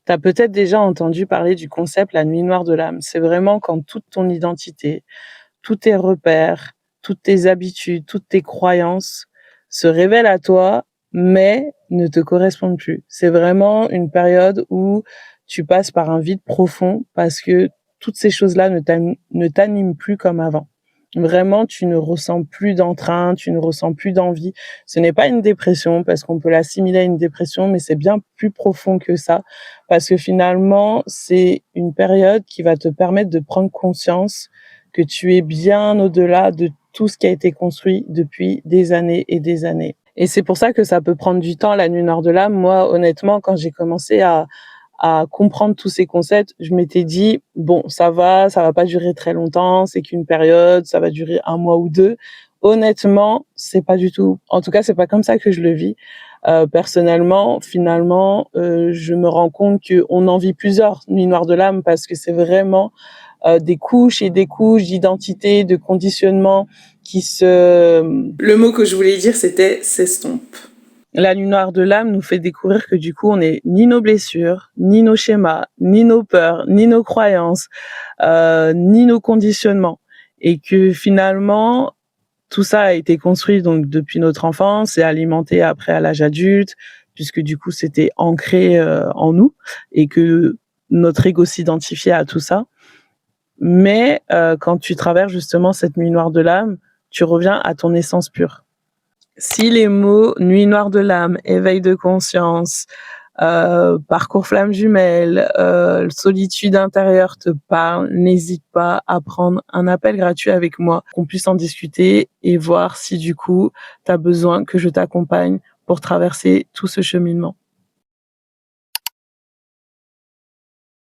Tu as peut-être déjà entendu parler du concept la nuit noire de l'âme. C'est vraiment quand toute ton identité, tous tes repères, toutes tes habitudes, toutes tes croyances se révèlent à toi, mais ne te correspondent plus. C'est vraiment une période où tu passes par un vide profond parce que toutes ces choses-là ne t'animent plus comme avant. Vraiment, tu ne ressens plus d'entrain, tu ne ressens plus d'envie. Ce n'est pas une dépression parce qu'on peut l'assimiler à une dépression, mais c'est bien plus profond que ça parce que finalement, c'est une période qui va te permettre de prendre conscience que tu es bien au-delà de tout ce qui a été construit depuis des années et des années. Et c'est pour ça que ça peut prendre du temps, la nuit noire de l'âme. Moi, honnêtement, quand j'ai commencé à comprendre tous ces concepts, je m'étais dit, bon, ça va pas durer très longtemps, c'est qu'une période, ça va durer 1 mois ou 2. Honnêtement, c'est pas du tout, en tout cas, c'est pas comme ça que je le vis. Personnellement, finalement, je me rends compte qu'on en vit plusieurs nuits noires de l'âme parce que c'est vraiment des couches et des couches d'identité, de conditionnement qui se... Le mot que je voulais dire, c'était s'estompe. La nuit noire de l'âme nous fait découvrir que du coup, on n'est ni nos blessures, ni nos schémas, ni nos peurs, ni nos croyances, ni nos conditionnements. Et que finalement, tout ça a été construit donc depuis notre enfance et alimenté après à l'âge adulte, puisque du coup, c'était ancré en nous et que notre ego s'identifiait à tout ça. Mais quand tu traverses justement cette nuit noire de l'âme, tu reviens à ton essence pure. Si les mots nuit noire de l'âme, éveil de conscience, parcours flamme jumelle, solitude intérieure te parlent, n'hésite pas à prendre un appel gratuit avec moi, qu'on puisse en discuter et voir si du coup tu as besoin que je t'accompagne pour traverser tout ce cheminement.